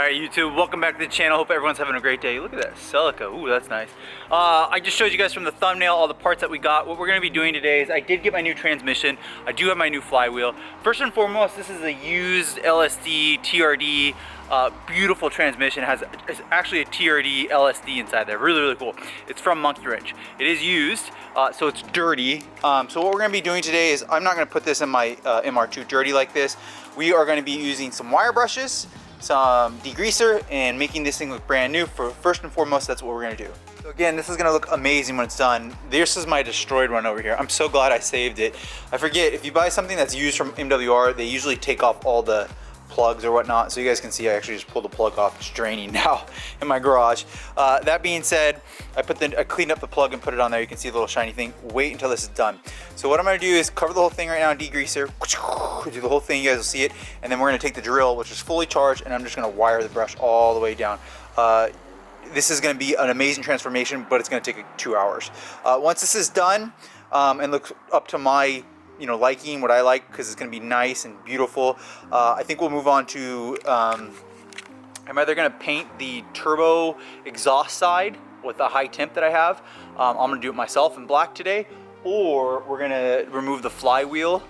Alright YouTube, welcome back to the channel. Hope everyone's having a great day. Look at that CELICA. Ooh, that's nice. I just showed you guys from the thumbnail all the parts that we got. What we're going to be doing today is I did get my new transmission. I do have my new flywheel. First and foremost, this is a used LSD TRD beautiful transmission. It's actually a TRD LSD inside there. Really, really cool. It's from Monkey Wrench. It is used, so it's dirty. So what we're going to be doing today is I'm not going to put this in my MR2 dirty like this. We are going to be using some wire brushes, some degreaser, and making this thing look brand new. First and foremost, that's what we're gonna do. So again, this is gonna look amazing when it's done. This is my destroyed one over here. I'm so glad I saved it. I forget, if you buy something that's used from MWR, they usually take off all the plugs or whatnot. So you guys can see I actually just pulled the plug off. It's draining now in my garage. That being said, I cleaned up the plug and put it on there. You can see the little shiny thing. Wait until this is done. So what I'm gonna do is cover the whole thing right now in degreaser. Do the whole thing, you guys will see it. And then we're gonna take the drill, which is fully charged, and I'm just gonna wire the brush all the way down. This is gonna be an amazing transformation, but it's gonna take 2 hours. Once this is done and looks up to my liking, what I like, because it's going to be nice and beautiful, I think we'll move on to I'm either going to paint the turbo exhaust side with the high temp that I have. I'm going to do it myself in black today, or we're going to remove the flywheel.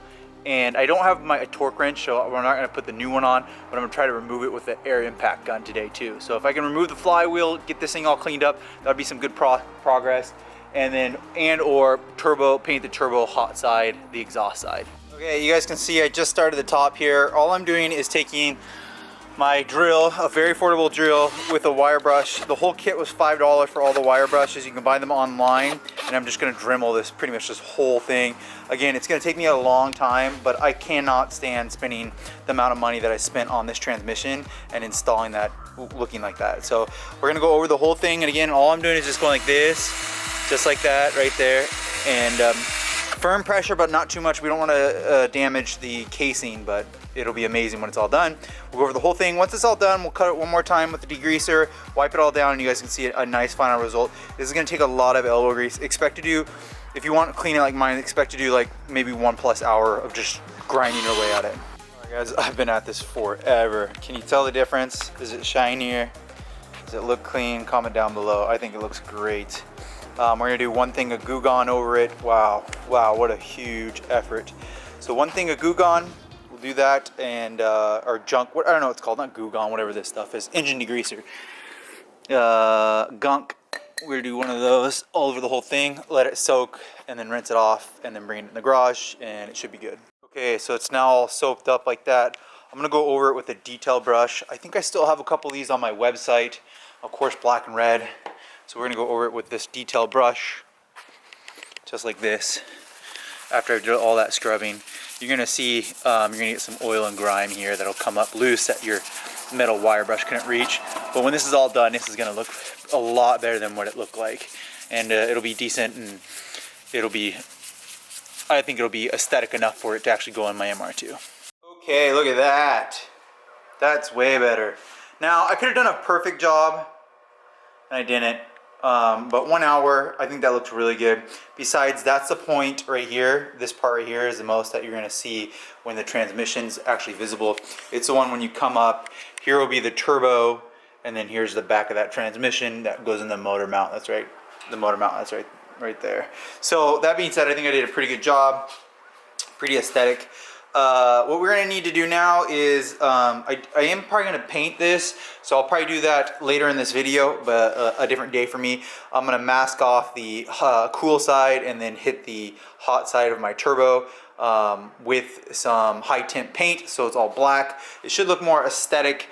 And I don't have my torque wrench, so we're not going to put the new one on, but I'm going to try to remove it with the air impact gun today too. So if I can remove the flywheel, get this thing all cleaned up, that'd be some good progress. And then or paint the turbo hot side, the exhaust side. Okay, you guys can see I just started the top here. All I'm doing is taking my drill, a very affordable drill, with a wire brush. The whole kit was $5 for all the wire brushes. You can buy them online, and I'm just gonna Dremel this, pretty much this whole thing. Again, it's gonna take me a long time, but I cannot stand spending the amount of money that I spent on this transmission and installing that looking like that. So we're gonna go over the whole thing, and again, all I'm doing is just going like this, just like that right there, and firm pressure, but not too much. We don't want to damage the casing, but it'll be amazing when it's all done. We'll go over the whole thing. Once it's all done, we'll cut it one more time with the degreaser, wipe it all down, and you guys can see a nice final result. This is going to take a lot of elbow grease. Expect to do, if you want to clean it like mine, expect to do like maybe 1+ hour of just grinding your way at it. All right, guys, I've been at this forever. Can you tell the difference? Is it shinier? Does it look clean? Comment down below. I think it looks great. We're gonna do one thing of Goo Gone over it. Wow, what a huge effort. So one thing of Goo Gone, we'll do that, and or junk, I don't know what it's called, not Goo Gone, whatever this stuff is, engine degreaser. Gunk, we're gonna do one of those all over the whole thing, let it soak, and then rinse it off, and then bring it in the garage, and it should be good. Okay, so it's now all soaked up like that. I'm gonna go over it with a detail brush. I think I still have a couple of these on my website, of course, black and red. So we're gonna go over it with this detail brush, just like this. After I did all that scrubbing, you're gonna see, you're gonna get some oil and grime here that'll come up loose that your metal wire brush couldn't reach. But when this is all done, this is gonna look a lot better than what it looked like. And it'll be decent, and I think it'll be aesthetic enough for it to actually go in my MR2. Okay, look at that. That's way better. Now, I could have done a perfect job, and I didn't. But 1 hour, I think that looks really good. Besides, that's the point right here. This part right here is the most that you're going to see when the transmission's actually visible. It's the one when you come up. Here will be the turbo, and then here's the back of that transmission that goes in the motor mount. That's right. The motor mount, that's right there. So that being said, I think I did a pretty good job. Pretty aesthetic. What we're going to need to do now is, I am probably going to paint this, so I'll probably do that later in this video, but a different day for me. I'm going to mask off the cool side and then hit the hot side of my turbo with some high temp paint, so it's all black. It should look more aesthetic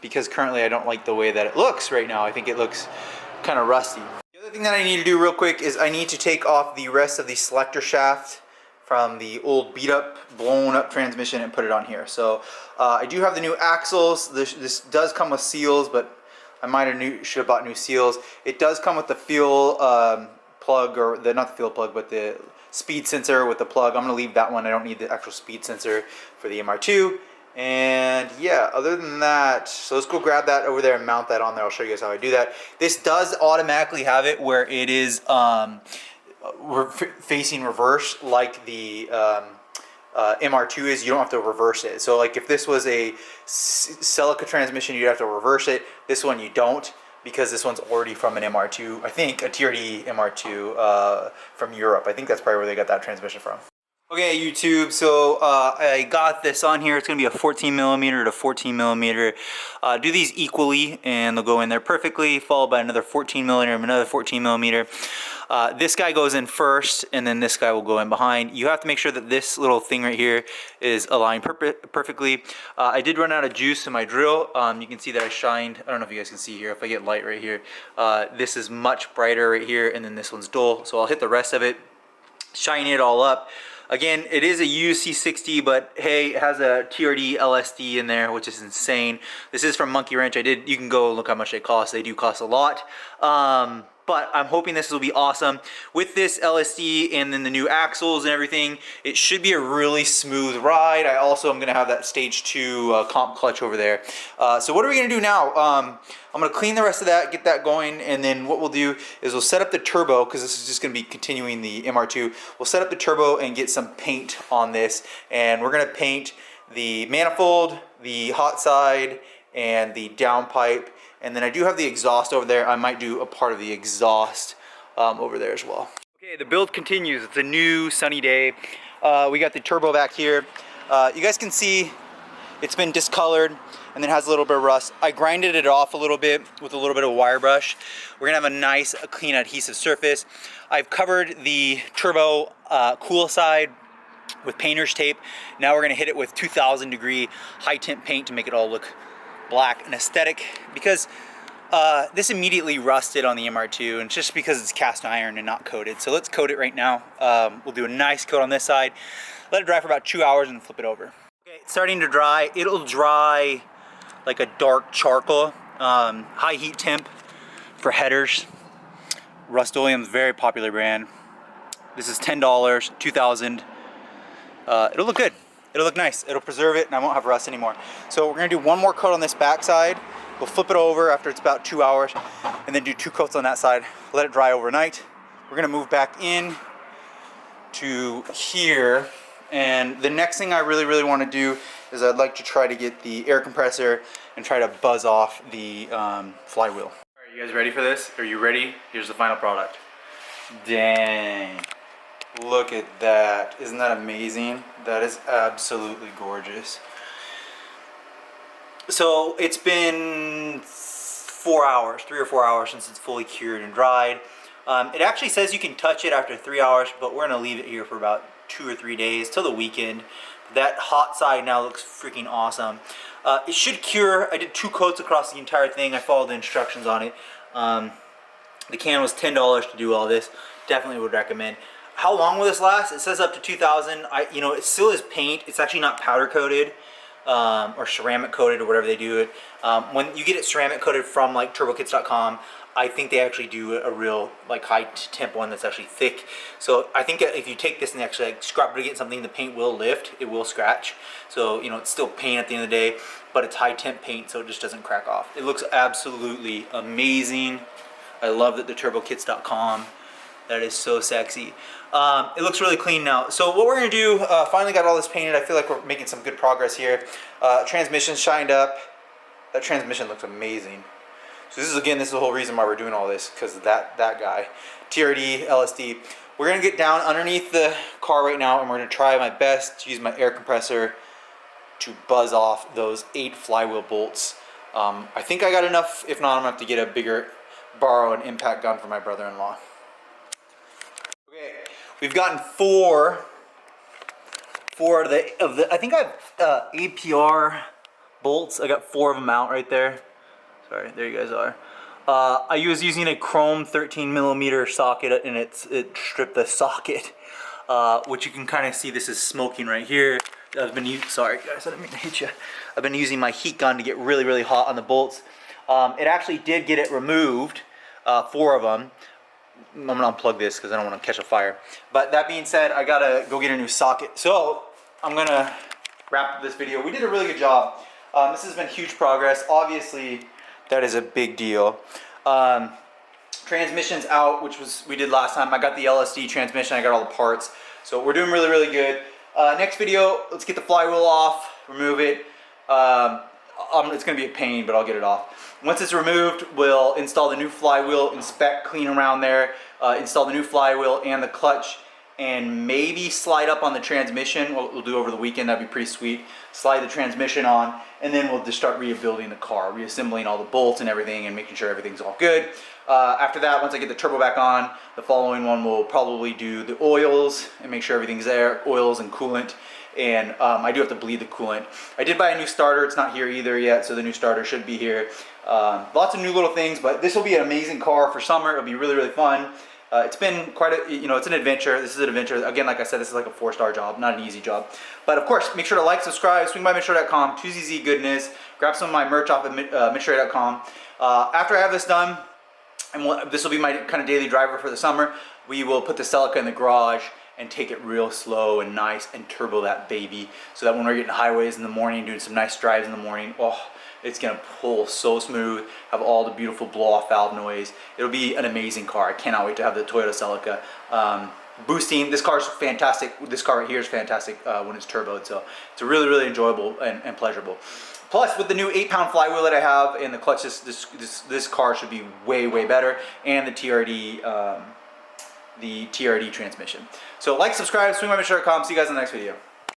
because currently I don't like the way that it looks right now. I think it looks kind of rusty. The other thing that I need to do real quick is I need to take off the rest of the selector shaft from the old beat up, blown up transmission and put it on here. So I do have the new axles. This does come with seals, but I should have bought new seals. It does come with the fuel plug, or not the fuel plug, but the speed sensor with the plug. I'm gonna leave that one. I don't need the actual speed sensor for the MR2. And yeah, other than that, so let's go grab that over there and mount that on there. I'll show you guys how I do that. This does automatically have it where it is facing reverse, like the MR2 is, you don't have to reverse it. So like if this was a CELICA transmission, you'd have to reverse it. This one you don't, because this one's already from an MR2, I think a TRD MR2 from Europe. I think that's probably where they got that transmission from. Okay, YouTube, so I got this on here. It's gonna be a 14 millimeter to 14 millimeter. Do these equally and they'll go in there perfectly, followed by another 14 millimeter and another 14 millimeter. This guy goes in first and then this guy will go in behind. You have to make sure that this little thing right here is aligned perfectly. I did run out of juice in my drill. You can see that I shined. I don't know if you guys can see here, if I get light right here. This is much brighter right here, and then this one's dull. So I'll hit the rest of it, shine it all up. Again, it is a UC60, but hey, it has a TRD LSD in there, which is insane. This is from Monkey Wrench. You can go look how much they cost. They do cost a lot. But I'm hoping this will be awesome. With this LSD and then the new axles and everything, it should be a really smooth ride. I also am gonna have that stage 2 comp clutch over there. So what are we gonna do now? I'm gonna clean the rest of that, get that going, and then what we'll do is we'll set up the turbo, because this is just gonna be continuing the MR2. We'll set up the turbo and get some paint on this, and we're gonna paint the manifold, the hot side, and the downpipe. And then I do have the exhaust over there. I might do a part of the exhaust over there as well. Okay, the build continues. It's a new sunny day. We got the turbo back here. You guys can see it's been discolored and then has a little bit of rust. I grinded it off a little bit with a little bit of wire brush. We're gonna have a nice, clean adhesive surface. I've covered the turbo cool side with painter's tape. Now we're gonna hit it with 2000-degree high temp paint to make it all look black and aesthetic, because this immediately rusted on the MR2, and just because it's cast iron and not coated. So let's coat it right now. We'll do a nice coat on this side, let it dry for about 2 hours, and flip it over. Okay, it's starting to dry. It'll dry like a dark charcoal. High heat temp for headers. Rust-Oleum's very popular brand. This is $10, 2000. It'll look good. It'll look nice. It'll preserve it, and I won't have rust anymore. So we're gonna do one more coat on this back side. We'll flip it over after it's about 2 hours, and then do 2 coats on that side. Let it dry overnight. We're gonna move back in to here, and the next thing I really want to do is I'd like to try to get the air compressor and try to buzz off the flywheel. All right, you guys ready for this? Are you ready? Here's the final product. Dang. Look at that. Isn't that amazing? That is absolutely gorgeous. So it's been 4 hours, 3 or 4 hours since it's fully cured and dried. It actually says you can touch it after 3 hours, but we're gonna leave it here for about 2 or 3 days till the weekend. That hot side now looks freaking awesome. It should cure. I did 2 coats across the entire thing. I followed the instructions on it. The can was $10 to do all this. Definitely would recommend. How long will this last? It says up to 2000. You know, it still is paint. It's actually not powder coated or ceramic coated or whatever they do it. When you get it ceramic coated from like turbokits.com, I think they actually do a real like high temp one that's actually thick. So I think if you take this and actually like scrub it against something, the paint will lift. It will scratch. So you know, it's still paint at the end of the day, but it's high temp paint, so it just doesn't crack off. It looks absolutely amazing. I love that the turbokits.com. That is so sexy. It looks really clean now. So what we're gonna do, finally got all this painted. I feel like we're making some good progress here. Transmission shined up. That transmission looks amazing. So this is the whole reason why we're doing all this, because of that guy. TRD, LSD. We're gonna get down underneath the car right now, and we're gonna try my best to use my air compressor to buzz off those 8 flywheel bolts. I think I got enough. If not, I'm gonna have to get a bigger, borrow an impact gun for my brother-in-law. Okay, we've gotten four of the I think I have APR bolts. I got 4 of them out right there. Sorry, there you guys are. I was using a chrome 13 millimeter socket, and it stripped the socket, which you can kind of see. This is smoking right here. I've been sorry guys, I didn't mean to hit you. I've been using my heat gun to get really hot on the bolts. It actually did get it removed, 4 of them. I'm gonna unplug this because I don't want to catch a fire. But that being said, I gotta go get a new socket. So I'm gonna wrap up this video. We did a really good job. This has been huge progress. Obviously, that is a big deal. Transmission's out, which we did last time. I got the LSD transmission. I got all the parts. So we're doing really good. Next video, let's get the flywheel off, remove it. It's gonna be a pain, but I'll get it off. Once it's removed, we'll install the new flywheel, inspect, clean around there, install the new flywheel and the clutch, and maybe slide up on the transmission. We'll do over the weekend, that'd be pretty sweet. Slide the transmission on, and then we'll just start rebuilding the car, reassembling all the bolts and everything, and making sure everything's all good. After that, once I get the turbo back on, the following one will probably do the oils and make sure everything's there, oils and coolant. And I do have to bleed the coolant. I did buy a new starter. It's not here either yet, so the new starter should be here. Lots of new little things, but this will be an amazing car for summer. It'll be really, really fun. It's been quite a, it's an adventure. This is an adventure. Again, like I said, this is like a 4-star job, not an easy job. But of course, make sure to like, subscribe, swing by MR2.com, 2ZZ goodness, grab some of my merch off at MR2.com. After I have this done, and this will be my kind of daily driver for the summer, we will put the CELICA in the garage and take it real slow and nice and turbo that baby, so that when we're getting highways in the morning, doing some nice drives in the morning, oh, it's gonna pull so smooth, have all the beautiful blow-off valve noise. It'll be an amazing car. I cannot wait to have the Toyota CELICA. Boosting, this car is fantastic. This car right here is fantastic when it's turboed, so it's really, really enjoyable and pleasurable. Plus, with the new 8-pound flywheel that I have and the clutch, this car should be way, way better, and the TRD transmission. So like, subscribe, swing by MR2.com. See you guys in the next video.